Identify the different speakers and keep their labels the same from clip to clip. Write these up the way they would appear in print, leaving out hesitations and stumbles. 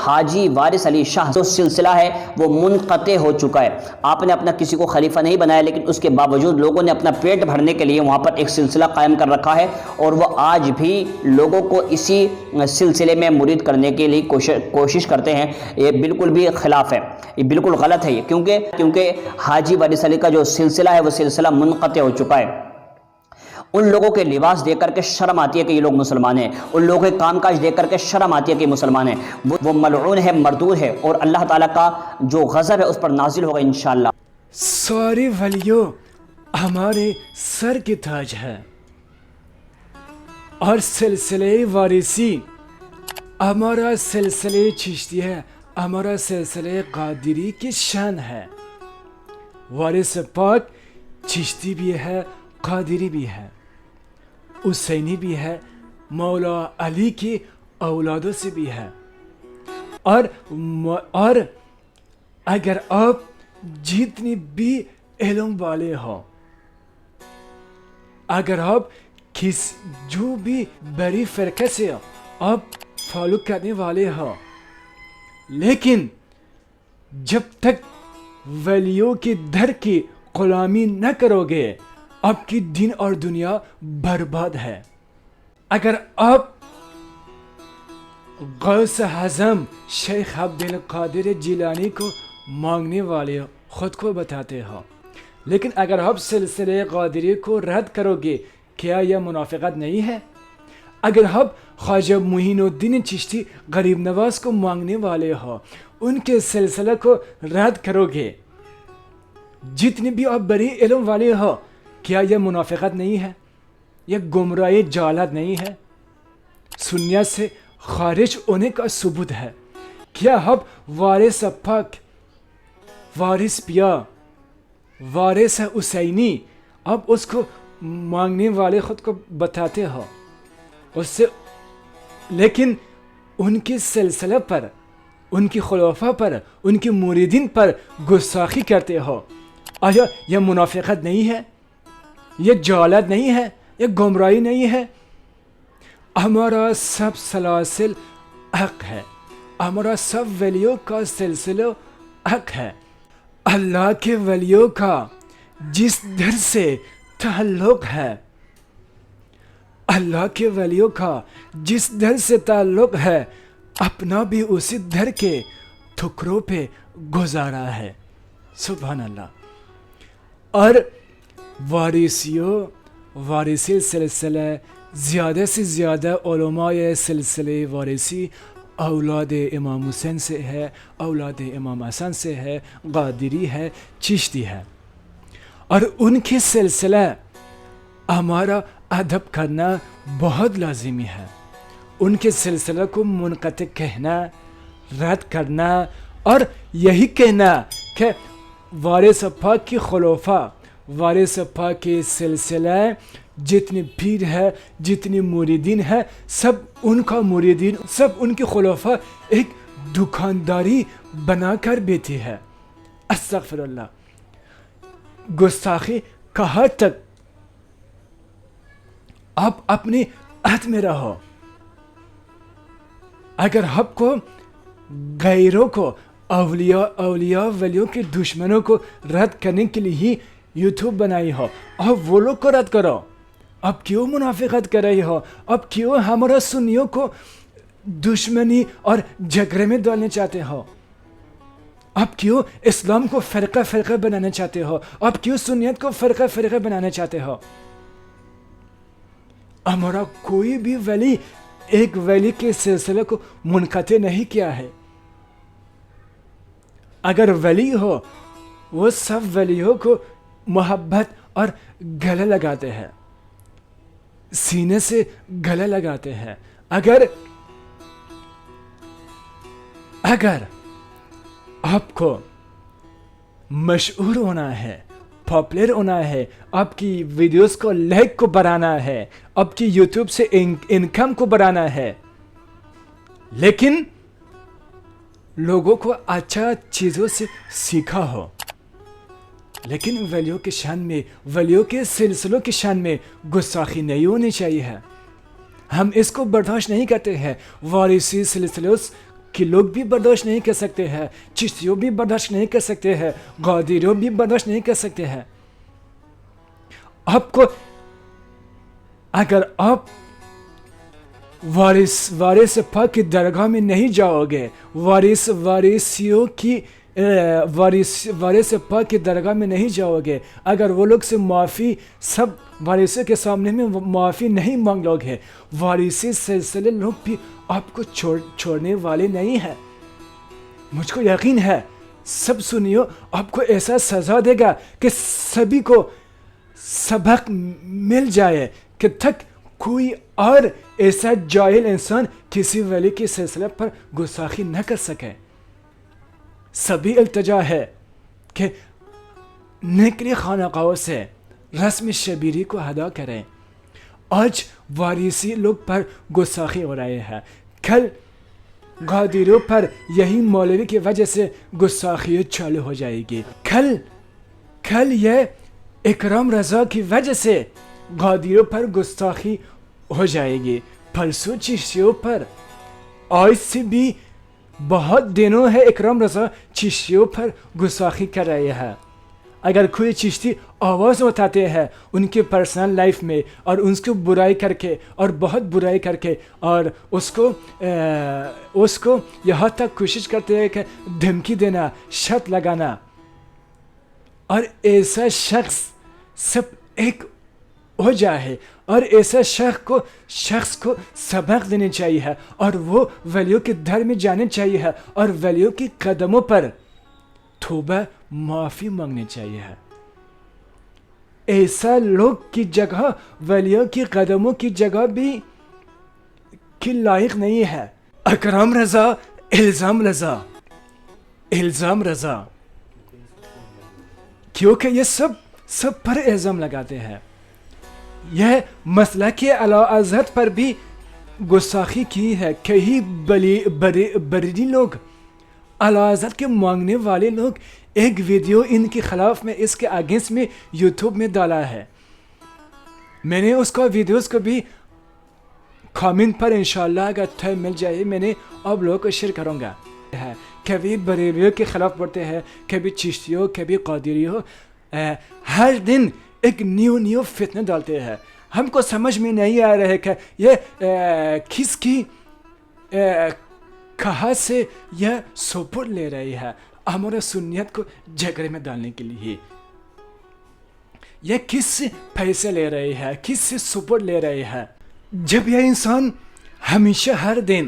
Speaker 1: حاجی وارث علی شاہ جو سلسلہ ہے وہ منقطع ہو چکا ہے. آپ نے اپنا کسی کو خلیفہ نہیں بنایا، لیکن اس کے باوجود لوگوں نے اپنا پیٹ بھرنے کے لیے وہاں پر ایک سلسلہ قائم کر رکھا ہے، اور وہ آج بھی لوگوں کو اسی سلسلے میں مرید کرنے کے لیے کوشش کرتے ہیں. یہ بالکل بھی خلاف ہے، یہ بالکل غلط ہے یہ، کیونکہ حاجی وارث علی کا جو سلسلہ ہے وہ سلسلہ منقطع ہو چکا ہے. ان لوگوں کے لباس دیکھ کر کے شرم آتی ہے کہ یہ لوگ مسلمان ہیں، ان لوگوں کے کام کاج دیکھ کر کے شرم آتی ہے کہ یہ مسلمان ہیں. وہ ملعون ہے، مردود ہے، اور اللہ تعالیٰ کا جو غضب ہے اس پر نازل ہوگا انشاءاللہ.
Speaker 2: سارے ولیوں ہمارے سر کے تاج ہے، اور سلسلے وارثی ہمارا سلسلے چشتی ہے، ہمارا سلسلے قادری کی شان ہے. وارث پاک چشتی بھی ہے، قادری بھی ہے، حسینی بھی ہے، مولا علی کی اولادوں سے بھی ہے. اور اگر آپ جتنی بھی علم والے ہو، اگر آپ جو بھی بڑی فرقے سے آپ فالو کرنے والے ہو، لیکن جب تک ولیوں کے در کی غلامی نہ کرو گے، آپ کی دین اور دنیا برباد ہے. اگر آپ غوث اعظم شیخ عبد القادر جیلانی کو مانگنے والے خود کو بتاتے ہو، لیکن اگر آپ سلسلے قادری کو رد کرو گے، کیا یہ منافقت نہیں ہے؟ اگر آپ خواجہ معین الدین چشتی غریب نواز کو مانگنے والے ہو، ان کے سلسلہ کو رد کرو گے، جتنے بھی آپ بڑی علم والے ہو، کیا یہ منافقت نہیں ہے؟ یہ گمراہی جہالت نہیں ہے؟ سنیت سے خارج ہونے کا ثبوت ہے. کیا آپ وارث پاک، وارث پیا، وارث حسینی، آپ اس کو مانگنے والے خود کو بتاتے ہو اس سے، لیکن ان کے سلسلہ پر، ان کی خلفاء پر، ان کی مریدین پر گستاخی کرتے ہو؟ آیا یہ منافقت نہیں ہے؟ یہ جہالت نہیں ہے؟ یہ گمراہی نہیں ہے؟ ہمارا سب سلاسل حق ہے، ہمارا سب ولیوں کا سلسلہ حق ہے. اللہ کے ولیوں کا جس در سے تعلق ہے، اللہ کے ولیوں کا جس در سے تعلق ہے، اپنا بھی اسی در کے ٹھکروں پہ گزارا ہے. سبحان اللہ. اور وارثی سلسلہ، زیادہ سے زیادہ علماء سلسلے وارثی اولاد امام حسین سے ہے، اولاد امام حسن سے ہے، قادری ہے، چشتی ہے. اور ان کے سلسلہ ہمارا ادب کرنا بہت لازمی ہے. ان کے سلسلہ کو منقطع کہنا، رد کرنا، اور یہی کہنا کہ وارث پاک کی خلفاء، وارث پاک کے سلسلہ جتنے پیر ہے، جتنی مریدین ہے، سب ان کا مریدین، سب ان کی خلفاء ایک دکانداری بنا کر بیٹھی ہے. استغفر اللہ. گستاخی کہاں تک؟ آپ اپنے عہد میں رہو. اگر آپ کو غیروں کو، اولیاء ولیوں کے دشمنوں کو رد کرنے کے لیے ہی یوٹیوب بنائی ہو، آپ وہ لوگ کو رد کرو. آپ کیوں منافقت کر رہی ہو؟ آپ کیوں ہمارا سنیوں کو دشمنی اور جھگڑے میں ڈالنا چاہتے ہو؟ آپ کیوں اسلام کو فرقہ بنانا چاہتے ہو؟ آپ کیوں سنیت کو فرقہ بنانا چاہتے ہو؟ ہمارا کوئی بھی ولی ایک ولی کے سلسلے کو منقطع نہیں کیا ہے. اگر ولی ہو، وہ سب ولیوں کو محبت اور گلے لگاتے ہیں، سینے سے گلے لگاتے ہیں. اگر آپ کو مشہور ہونا ہے، پاپولر ہونا ہے، آپ کی ویڈیوز کو لائک کو بڑھانا ہے، آپ کی یوٹیوب سے انکم کو بڑھانا ہے، لیکن لوگوں کو اچھا چیزوں سے سیکھا ہو، لیکن ولیوں کے شان میں، ولیوں کے سلسلوں کی شان میں گستاخی نہیں ہونی چاہیے ہے. ہم اس کو برداشت نہیں کرتے ہیں. وارثی سلسلوں کہ لوگ بھی برداشت نہیں کر سکتے ہیں, چشتیوں بھی برداشت نہیں کر سکتے ہیں, قادریوں بھی برداشت نہیں کر سکتے ہیں. آپ کو اگر آپ وارث پاک کی درگاہ میں نہیں جاؤ گے, وارث پاک کی درگاہ میں نہیں جاؤ گے, اگر وہ لوگ سے معافی سب وارثوں کے سامنے میں معافی نہیں مانگ لو گے, وارثی سلسلے لوگ بھی آپ کو چھوڑنے والے نہیں ہیں. مجھ کو یقین ہے سب سنیو آپ کو ایسا سزا دے گا کہ سبھی کو سبق مل جائے کہ تک کوئی اور ایسا جاہل انسان کسی ولی کے سلسلے پر گستاخی نہ کر سکے. سبھی التجا ہے کہ نکلی خانقاہوں سے رسم شبیری کو ادا کریں. آج وارثی لوگ پر گستاخی ہو رہے ہیں, کل قادریوں پر یہی مولوی کی وجہ سے گستاخی چالو ہو جائے گی, کل یہ اکرام رضا کی وجہ سے قادریوں پر گستاخی ہو جائے گی, پرسوں چشتیوں پر. آج سے بھی بہت دنوں ہے اکرام رضا چشتیوں پر گستاخی کر رہے ہیں. اگر کوئی چشتی آواز اٹھاتے ہیں ان کے پرسنل لائف میں اور ان کو برائی کر کے اور بہت برائی کر کے اور اس کو یہاں تک کوشش کرتے ہیں کہ دھمکی دینا, شرط لگانا, اور ایسا شخص سب ایک ہو جائے اور ایسا شخص کو سبق دینے چاہیے اور وہ ولیوں کے در میں جانے چاہیے اور ولیوں کے قدموں پر توبہ معافی مانگنی چاہیے. ایسا لوگ کی جگہ ولیوں کی قدموں کی جگہ بھی کی لائق نہیں ہے. اکرام رضا, الزام رضا, کیونکہ یہ سب پر الزام لگاتے ہیں. یہ مسئلہ کے اعلیٰ حضرت پر بھی گستاخی کی ہے. کئی بریلی لوگ, اعلیٰ حضرت کے مانگنے والے لوگ ایک ویڈیو ان کے خلاف میں اس کے اگینسٹ میں یوٹیوب میں ڈالا ہے. میں نے اس کا ویڈیوز کو بھی کامنٹ پر انشاءاللہ اگر ٹائم مل جائے میں نے آپ لوگوں کو شیئر کروں گا. کبھی بریلیوں کے خلاف پڑھتے ہیں, کبھی چشتیوں, کبھی قادریوں, ہر دن ایک نیو فتنہ ڈالتے ہیں. ہم کو سمجھ میں نہیں آ رہا ہے کہ یہ کس کی کہاں سے یہ سپورٹ لے رہی ہے ہمارے سنیت کو جھگڑے میں ڈالنے کے لیے. یہ کس سے پیسے لے رہی ہے, کس سے سپورٹ لے رہی ہے. جب یہ انسان ہمیشہ ہر دن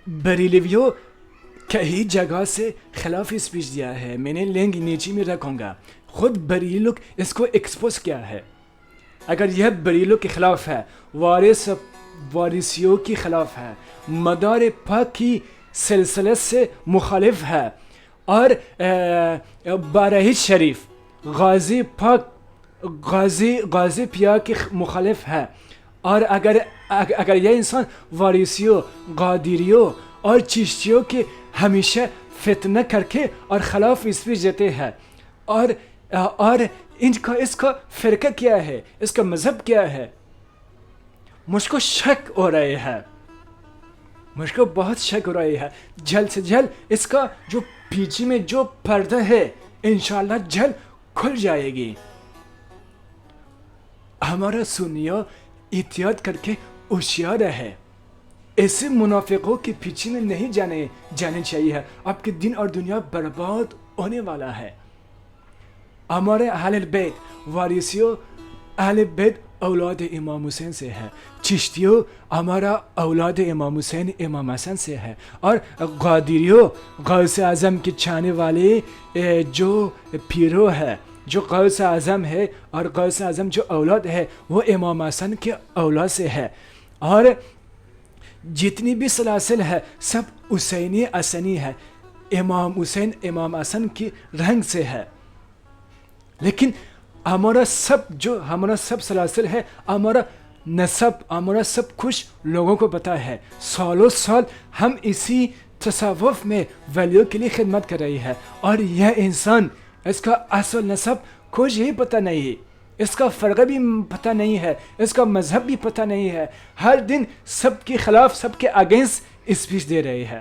Speaker 2: بریلویوں کئی جگہ سے خلاف اسپیچ دیا ہے, میں نے لنک نیچے میں رکھوں گا, خود بریلی لوگ اس کو ایکسپوز کیا ہے. اگر یہ بریلوں کے خلاف ہے, وارثیوں کے خلاف ہے, مدار پاک کی سلسلے سے مخالف ہے, اور بارہیت شریف غازی پیا کے مخالف ہے, اور اگر یہ انسان وارثیوں, قادریوں اور چشتیوں کے ہمیشہ فتنہ کر کے اور خلاف اسپیچ دیتے ہیں, اور اس کا فرقہ کیا ہے, اس کا مذہب کیا ہے, مجھ کو شک ہو رہے ہے, مجھ کو بہت شک ہو رہی ہے. جلد سے جلد اس کا جو پیچھے میں جو پردہ ہے انشاءاللہ جلد کھل جائے گی. ہمارا سنیوں احتیاط کر کے ہوشیار رہے, ایسے منافقوں کے پیچھے میں نہیں جانے چاہیے. آپ کے دین اور دنیا برباد ہونے والا ہے. ہمارے اہل بیت وارثیوں, اہل بیت اولاد امام حسین سے ہے, چشتیوں ہمارا اولاد امام حسین امام حسن سے ہے, اور قادریوں غوث اعظم کے چاہنے والے جو پیرو ہے, جو غوث اعظم ہے, اور غوث اعظم جو اولاد ہے وہ امام حسن کے اولاد سے ہے, اور جتنی بھی سلاسل ہے سب حسینی حسنی ہے, امام حسین امام حسن کی رنگ سے ہے. لیکن ہمارا سب سلاسل ہے, ہمارا نسب, ہمارا سب کچھ لوگوں کو پتا ہے. سالوں سال ہم اسی تصوف میں ولیوں کے لیے خدمت کر رہی ہے, اور یہ انسان اس کا اصل نسب کچھ ہی پتہ نہیں ہے, اس کا فرقہ بھی پتہ نہیں ہے, اس کا مذہب بھی پتہ نہیں ہے. ہر دن سب کے خلاف, سب کے اگینسٹ اسپیچ دے رہی ہے.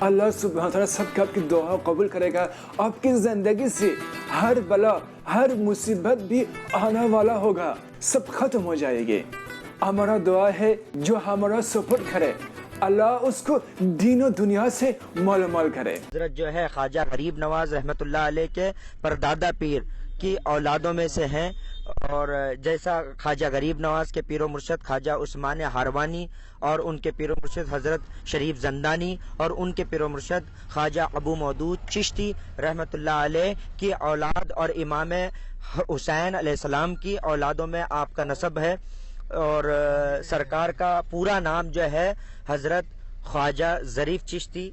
Speaker 2: اللہ سبحانہ تعالیٰ سب کا آپ کی دعا قبول کرے گا. آپ کی زندگی سے ہر بلا ہر مصیبت بھی آنا والا ہوگا, سب ختم ہو جائے گی. ہمارا دعا ہے جو ہمارا سپورٹ کرے اللہ اس کو دین و دنیا سے مال مال کرے.
Speaker 3: حضرت جو ہے خواجہ غریب نواز رحمۃ اللہ علیہ کے پردادا پیر کی اولادوں میں سے ہیں, اور جیسا خواجہ غریب نواز کے پیر و مرشد خواجہ عثمان ہاروانی اور ان کے پیر و مرشد حضرت شریف زندانی اور ان کے پیر و مرشد خواجہ ابو مودود چشتی رحمۃ اللہ علیہ کی اولاد اور امام حسین علیہ السلام کی اولادوں میں آپ کا نسب ہے. اور سرکار کا پورا نام جو ہے حضرت خواجہ ظریف چشتی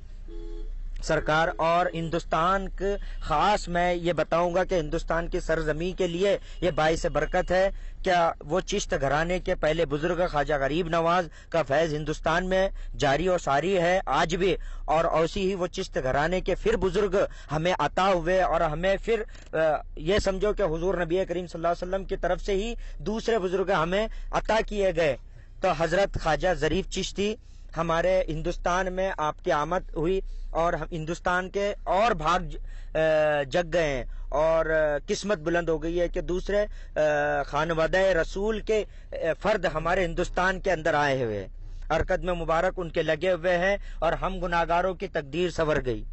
Speaker 3: سرکار. اور ہندوستان کے خاص میں یہ بتاؤں گا کہ ہندوستان کی سرزمین کے لیے یہ باعث برکت ہے. کیا وہ چشت گھرانے کے پہلے بزرگ خواجہ غریب نواز کا فیض ہندوستان میں جاری و ساری ہے آج بھی, اور ایسی ہی وہ چشت گھرانے کے پھر بزرگ ہمیں عطا ہوئے, اور ہمیں پھر یہ سمجھو کہ حضور نبی کریم صلی اللہ علیہ وسلم کی طرف سے ہی دوسرے بزرگ ہمیں عطا کیے گئے. تو حضرت خواجہ ظریف چشتی ہمارے ہندوستان میں آپ کی آمد ہوئی اور ہم ہندوستان کے اور بھاگ جگ گئے ہیں, اور قسمت بلند ہو گئی ہے کہ دوسرے خانوادہ رسول کے فرد ہمارے ہندوستان کے اندر آئے ہوئے, اور قدم مبارک ان کے لگے ہوئے ہیں, اور ہم گناہگاروں کی تقدیر سنور گئی.